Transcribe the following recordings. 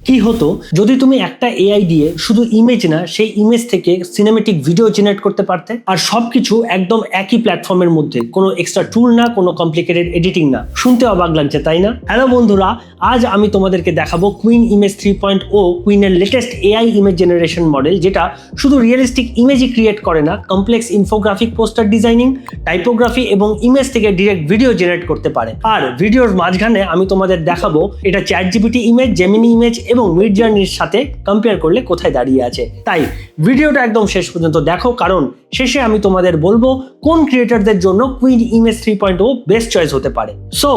কি হতো যদি তুমি একটা এআই দিয়ে শুধু ইমেজ না, সেই ইমেজ থেকে সিনেমেটিক ভিডিও জেনারেট করতে পারতে, আর সবকিছু একদম একই প্ল্যাটফর্মের মধ্যে, কোনো এক্সট্রা টুল না, কোনো কমপ্লিকেটেড এডিটিং না। শুনতে অবাক লাগছে তাই না? হ্যালো বন্ধুরা, আজ আমি তোমাদেরকে দেখাবো কুইন ইমেজ 3.0, কুইনের latest AI image generation model, যেটা শুধু রিয়েলিস্টিক ইমেজই ক্রিয়েট করে না, complex infographic, poster designing, typography এবং ইমেজ থেকে ডিরেক্ট ভিডিও জেনারেট করতে পারে। আর ভিডিওর মাঝখানে আমি তোমাদের দেখাবো এটা চ্যাটজিপিটি ইমেজ, জেমিনি ইমেজ এবং মিডজার্নির সাথে কম্পেয়ার করলে কোথায় দাঁড়িয়ে আছে। তাই ভিডিওটা একদম শেষ পর্যন্ত দেখো, কারণ শেষে আমি তোমাদের বলবো কোন ক্রিয়েটরদের জন্য কুইন ইমেজ 3.0 বেস্ট চয়েস হতে পারে। So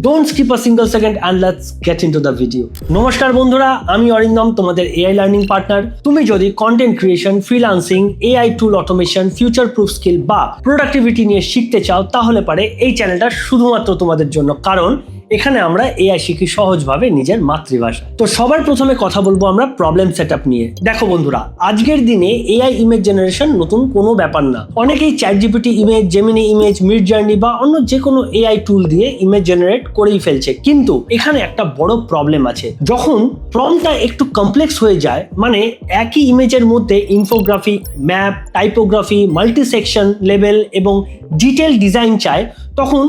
don't skip a single second and let's get into the video. নমস্কার বন্ধুরা, আমি অরিন্দম, তোমাদের এআই লার্নিং পার্টনার। তুমি যদি কন্টেন্ট ক্রিয়েশন, ফ্রিল্যান্সিং, এআই টুল অটোমেশন, ফিউচার প্রুফ স্কিল বা প্রোডাক্টিভিটি নিয়ে শিখতে চাও, তাহলে পারে এই চ্যানেলটা শুধুমাত্র তোমাদের জন্য, কারণ এখানে আমরা এআই শিখি সহজভাবে নিজের মাতৃভাষা। তো সবার প্রথমে কথা বলবো আমরা প্রবলেম সেটআপ নিয়ে। দেখো বন্ধুরা, আজকের দিনে এআই ইমেজ জেনারেশন নতুন কোনো ব্যাপার না। অনেকেই ChatGPT image, Gemini image, Midjourney বা অন্য যে কোনো এআই টুল দিয়ে ইমেজ জেনারেট করেই ফেলছে, কিন্তু এখানে একটা বড় প্রবলেম আছে। যখন প্রম্পটটা একটু কমপ্লেক্স হয়ে যায়, মানে একই ইমেজের মধ্যে infographic, map, typography, multi section level এবং ডিটেল ডিজাইন চায়, তখন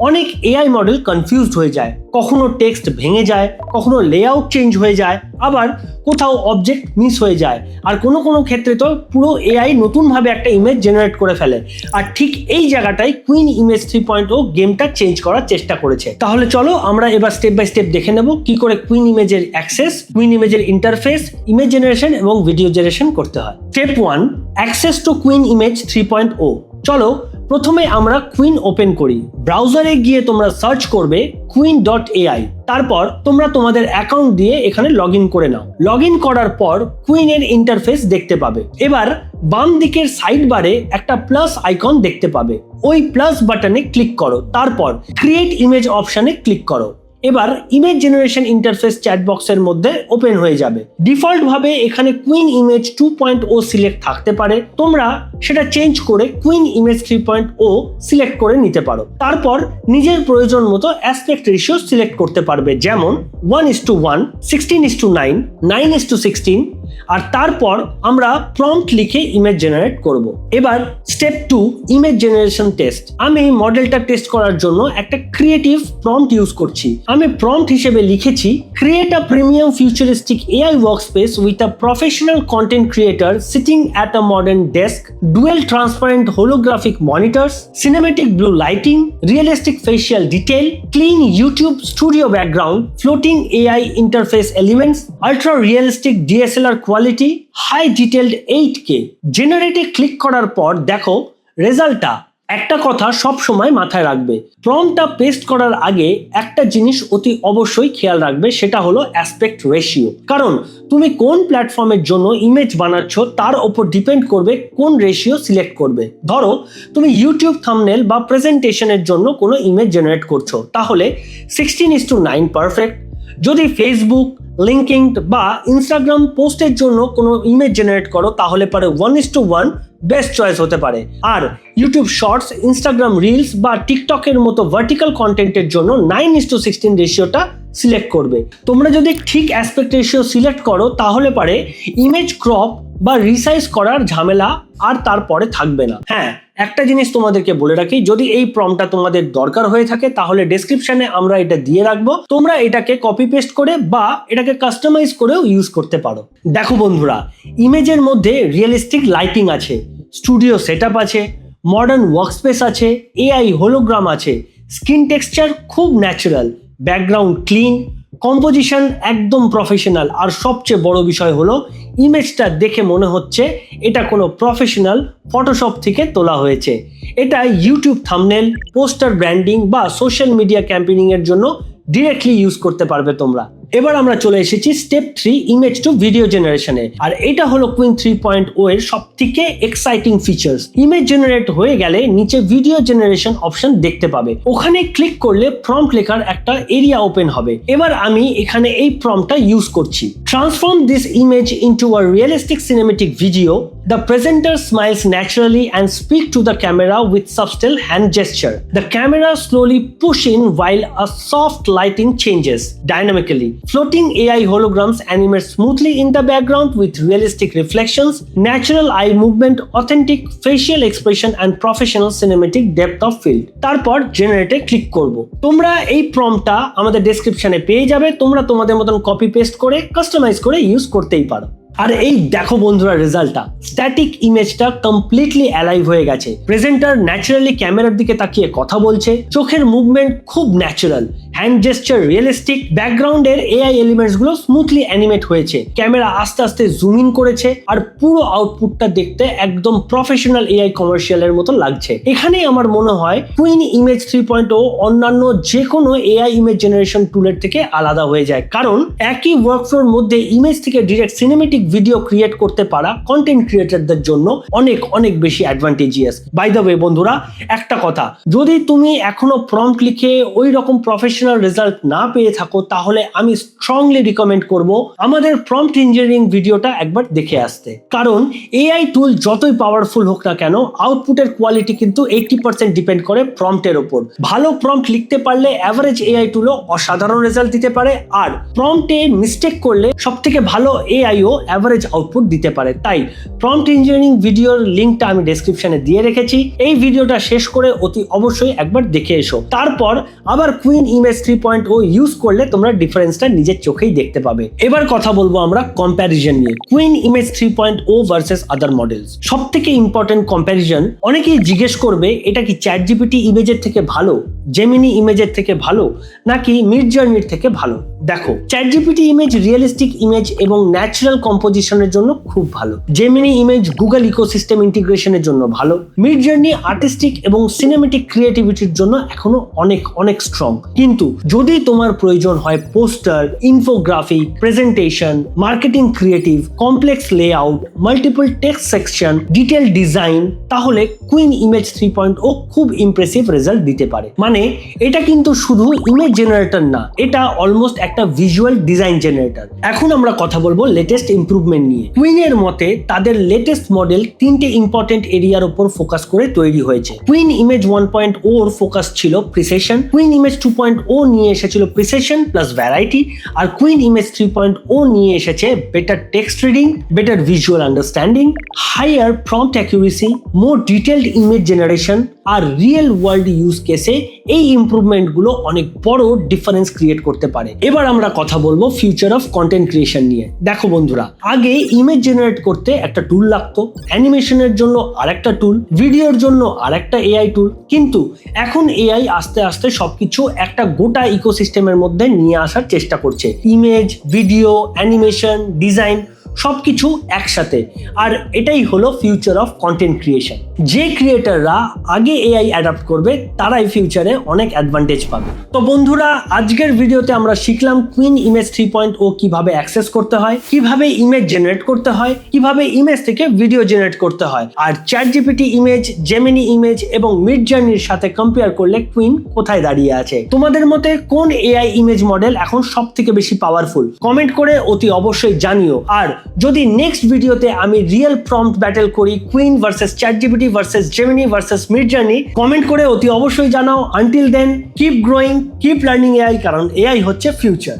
অনেক এআই মডেল কনফিউজড হয়ে যায়। কখনো টেক্সট ভেঙে যায়, কখনো লেআউট চেঞ্জ হয়ে যায়, আবার কোথাও অবজেক্ট মিস হয়ে যায়, আর কোনো কোনো ক্ষেত্রে তো পুরো এআই নতুনভাবে একটা ইমেজ জেনারেট করে ফেলে। আর ঠিক এই জায়গাটাই কুইন ইমেজ 3.0 গেমটা চেঞ্জ করার চেষ্টা করেছে। তাহলে চলো আমরা এবার স্টেপ বাই স্টেপ দেখে নেব কি করে কুইন ইমেজের অ্যাক্সেস, কুইন ইমেজের ইন্টারফেস, ইমেজ জেনারেশন এবং ভিডিও জেনারেশন করতে হয়। Step 1, access to queen image 3.0। চলো প্রথমে আমরা কুইন ওপেন করি। ব্রাউজারে গিয়ে তোমরা সার্চ করবে queen.ai, তারপর তোমরা তোমাদের অ্যাকাউন্ট দিয়ে এখানে লগ ইন করে নাও। লগ ইন করার পর কুইনের ইন্টারফেস দেখতে পাবে। এবার বাম দিকের সাইড বারে একটা প্লাস আইকন দেখতে পাবে, ওই প্লাস বাটনে ক্লিক করো, তারপর ক্রিয়েট ইমেজ অপশনে ক্লিক করো। এবার ইমেজ জেনারেশন ইন্টারফেস চ্যাট বক্সের মধ্যে ওপেন হয়ে যাবে। ডিফল্ট ভাবে এখানে কুইন ইমেজ 2.0 সিলেক্ট থাকতে পারে, তোমরা সেটা চেঞ্জ করে কুইন ইমেজ 3.0 সিলেক্ট করে নিতে পারো। তারপর নিজের প্রয়োজন মতো অ্যাসপেক্ট রেশিও সিলেক্ট করতে পারবে, যেমন 1:1, 16:9, 9:16। আর তারপর আমরা প্রম্পট লিখে ইমেজ জেনারেট করব। এবার স্টেপ 2, ইমেজ জেনারেশন টেস্ট। আমি মডেলটা টেস্ট করার জন্য একটা ক্রিয়েটিভ প্রম্পট ইউজ করছি। আমি প্রম্পট হিসেবে লিখেছি, create a premium futuristic AI workspace with a professional content creator sitting at a modern desk, dual transparent holographic monitors, cinematic blue lighting, realistic facial detail, clean YouTube studio background, floating AI interface elements, ultra realistic DSLR quality, high detailed 8K। জেনারেটে click করার পর দেখো রেজাল্টটা। একটা কথা সব সময় মাথায় রাখবে, প্রম্পটটা পেস্ট করার আগে একটা জিনিস অতি অবশ্যই খেয়াল রাখবে, সেটা হলো অ্যাসপেক্ট রেশিও। কারণ তুমি কোন প্ল্যাটফর্মের জন্য ইমেজ বানাচ্ছ তার উপর ডিপেন্ড করবে কোন রেশিও সিলেক্ট করবে। ধরো তুমি ইউটিউব থাম্বনেল বা প্রেজেন্টেশনের জন্য কোনো ইমেজ জেনারেট করছো, তাহলে 16:9 পারফেক্ট। যদি ফেসবুক, লিঙ্কডিন বা ইনস্টাগ্রাম পোস্টের জন্য কোনো ইমেজ জেনারেট করো, তাহলে পারে 1:1 বেস্ট চয়েস হতে পারে। আর ইউটিউব শর্টস, ইনস্টাগ্রাম রিলস বা টিকটকের মতো ভার্টিক্যাল কন্টেন্টের জন্য 9:16 রেশিওটা সিলেক্ট করবে। তোমরা যদি ঠিক অ্যাসপেক্ট রেশিও সিলেক্ট করো, তাহলে পারে ইমেজ ক্রপ বা রিসাইজ করার ঝামেলা আর তারপরে থাকবে না। হ্যাঁ, একটা জিনিস তোমাদেরকে বলে রাখি, যদি এই প্রম্পটটা তোমাদের দরকার হয়ে থাকে, তাহলে ডেসক্রিপশনে আমরা এটা দিয়ে রাখবো, তোমরা এটাকে কপি পেস্ট করে বা এটাকে কাস্টমাইজ করেও ইউজ করতে পারো। দেখো বন্ধুরা, ইমেজের মধ্যে রিয়েলিস্টিক লাইটিং আছে, স্টুডিও সেটআপ আছে, মডার্ন ওয়ার্কস্পেস আছে, এআই হোলোগ্রাম আছে, স্কিন টেক্সচার খুব ন্যাচারাল, ব্যাকগ্রাউন্ড ক্লিন, কম্পোজিশন একদম প্রফেশনাল, আর সবচেয়ে বড় বিষয় হলো ইমেজটা দেখে মনে হচ্ছে এটা কোনো প্রফেশনাল ফটোশপ থেকে তোলা হয়েছে। এটা ইউটিউব থাম্বনেল, পোস্টার ব্র্যান্ডিং বা সোশ্যাল মিডিয়া ক্যাম্পেইনিং এর জন্য ডিরেক্টলি ইউজ করতে পারবে তোমরা। এবার আমরা চলে এসেছি স্টেপ 3, ইমেজ টু ভিডিও জেনারেশনে। আর এটা হলো কুইন 3.0 এর সবথেকে এক্সাইটিং ফিচার্স। ইমেজ জেনারেট হয়ে গেলে নিচে ভিডিও জেনারেশন অপশন দেখতে পাবে, ওখানে ক্লিক করলে প্রম্পট লেখার একটা এরিয়া ওপেন হবে। এবার আমি এখানে এই প্রম্পটটা ইউজ করছি। Transform this image into a realistic cinematic video. The presenter smiles naturally and speak to the camera with subtle hand gesture. The camera slowly push in while a soft lighting changes dynamically. Floating AI holograms animate smoothly in the background with realistic reflections, natural eye movement, authentic facial expression and professional cinematic depth of field. তারপর জেনারেটে click করব। তোমরা এই প্রম্পটটা আমাদের ডেসক্রিপশনে পেয়ে যাবে, তোমরা তোমাদের মতন কপি পেস্ট করে কাস্টমাইজ করে ইউজ করতেই পারো। আর এই দেখো বন্ধুরা রেজাল্টটা, স্ট্যাটিক ইমেজটা কমপ্লিটলি অ্যালাইভ হয়ে গেছে। প্রেজেন্টার ন্যাচারালি ক্যামেরার দিকে তাকিয়ে কথা বলছে, চোখের মুভমেন্ট খুব ন্যাচারাল, হ্যান্ড জেস্টার রিয়েলিস্টিক, ব্যাকগ্রাউন্ডের এআই এলিমেন্টস গুলো স্মুথলি অ্যানিমেট হয়েছে, ক্যামেরা আস্তে আস্তে জুম ইন করেছে, আর পুরো আউটপুটটা দেখতে একদম প্রফেশনাল এআই কমার্শিয়ালের মতো লাগছে। এখানেই আমার মনে হয় কুইন ইমেজ 3.0 অন্যান্য যে কোনো এআই ইমেজ জেনারেশন টুলের থেকে আলাদা হয়ে যায়, কারণ একই ওয়ার্কফ্লোর মধ্যে ইমেজ থেকে ডিরেক্ট সিনেমেটিক ভিডিও ক্রিয়েট করতে পারা কন্টেন্ট ক্রিয়েটরদের জন্য অনেক অনেক বেশি অ্যাডভান্টেজিয়াস। বাই দ্য ওয়ে বন্ধুরা, একটা কথা, যদি তুমি এখনো প্রম্পট লিখে ওই রকম প্রফেশনাল রেজাল্ট না পেয়ে থাকো, তাহলে আমি স্ট্রংলি রিকমেন্ড করব আমাদের প্রম্পট ইঞ্জিনিয়ারিং ভিডিওটা একবার দেখে আসতে। কারণ এআই টুল যতই পাওয়ারফুল হোক না কেন, আউটপুটের কোয়ালিটি কিন্তু 80% ডিপেন্ড করে প্রম্পটের উপর। ভালো প্রম্পট লিখতে পারলে অ্যাভারেজ এআই টুলও অসাধারণ রেজাল্ট দিতে পারে, আর প্রম্পটে মিস্টেক করলে সবথেকে ভালো এআইও অ্যাভারেজ আউটপুট দিতে পারে। তাই প্রম্পট ইঞ্জিনিয়ারিং ভিডিওর লিঙ্কটা আমি ডেসক্রিপশনে দিয়ে রেখেছি, এই ভিডিওটা শেষ করে অতি অবশ্যই একবার দেখে এসো। তারপর আবার কুইন ইমেজ 3.0 ইউজ করলে তোমরা ডিফারেন্সটা নিজের চোখেই দেখতে পাবে। এবার কথা বলবো আমরা কম্প্যারিজন নিয়ে, কুইন ইমেজ 3.0 ভার্সেস আদার মডেলস। সব থেকে ইম্পর্টেন্ট কম্প্যারিজন, অনেকেই জিজ্ঞেস করবে এটা কি চ্যাট জিপিটি ইমেজের থেকে ভালো, জেমিনি ইমেজের থেকে ভালো, নাকি মিডজার্নির থেকে ভালো। দেখো, chat GPT image realistic image এবং ন্যাচারাল কম্পোজিশনের জন্য খুব ভালো, জেমিনি ইমেজ গুগল ইকোসিস্টেম ইন্টিগ্রেশনের জন্য ভালো, মিডজার্নি আর্টিস্টিক এবং সিনেমেটিক ক্রিয়েটিভিটির জন্য এখনো অনেক অনেক স্ট্রং। কিন্তু যদি তোমার প্রয়োজন হয় poster, infographic, presentation, marketing creative, complex layout, multiple text section, detail design, তাহলে কুইন ইমেজ 3.0 খুব ইমপ্রেসিভ রেজাল্ট দিতে পারে। মানে এটা কিন্তু শুধু ইমেজ জেনারেটর না, এটা অলমোস্ট একটা ভিজুয়াল ডিজাইন জেনারেটর। এখন আমরা কথা বলবো লেটেস্ট ইমপ্রুভমেন্ট নিয়ে। কুইনের মতে তাদের লেটেস্ট মডেল তিনটে ইম্পর্টেন্ট এরিয়ার উপর ফোকাস করে তৈরি হয়েছে। কুইন ইমেজ 1.0 এর ফোকাস ছিল প্রিসিশন, কুইন ইমেজ 2.0 নিয়ে এসেছিল প্রিসিশন প্লাস ভ্যারাইটি, আর কুইন ইমেজ 3.0 নিয়ে এসেছে better text reading, better visual understanding, higher prompt accuracy, more detailed image generation, আর রিয়েল ওয়ার্ল্ড ইউজ কেসে এই ইমপ্রুভমেন্ট গুলো অনেক বড় ডিফারেন্স ক্রিয়েট করতে পারে। এবার আমরা কথা বলবো ফিউচার অফ কন্টেন্ট ক্রিয়েশন নিয়ে। দেখো বন্ধুরা, আগে ইমেজ জেনারেট করতে একটা টুল লাগতো, অ্যানিমেশনের জন্য আরেকটা টুল, ভিডিওর জন্য আরেকটা এআই টুল, কিন্তু এখন এআই আস্তে আস্তে সবকিছু একটা গোটা ইকোসিস্টেমের মধ্যে নিয়ে আসার চেষ্টা করছে। ইমেজ, ভিডিও, অ্যানিমেশন, ডিজাইন সবকিছু একসাথে। আর এটাই হলো ফিউচার অফ কন্টেন্ট ক্রিয়েশন। যে ক্রিয়েটাররা আগে এআই অ্যাডাপ্ট করবে তারাই ফিউচারে অনেক অ্যাডভান্টেজ পাবে। তো বন্ধুরা, আজকের ভিডিওতে আমরা শিখলাম কুইন ইমেজ 3.0 কিভাবে অ্যাক্সেস করতে হয়, কিভাবে ইমেজ জেনারেট করতে হয়, কিভাবে ইমেজ থেকে ভিডিও জেনারেট করতে হয়, আর ChatGPT image, Gemini image এবং মিডজার্নির সাথে কম্পেয়ার করলে কুইন কোথায় দাঁড়িয়ে আছে। তোমাদের মতে কোন এআই ইমেজ মডেল এখন সব থেকে বেশি পাওয়ারফুল? কমেন্ট করে অতি অবশ্যই জানিও। আর যদি নেক্সট ভিডিওতে আমি রিয়েল প্রম্পট ব্যাটেল করি, Qwen versus ChatGPT versus Gemini versus Midjourney, comment করে অতি অবশ্যই জানাও। Until then, keep growing, keep learning AI, কারণ এআই হচ্ছে ফিউচার।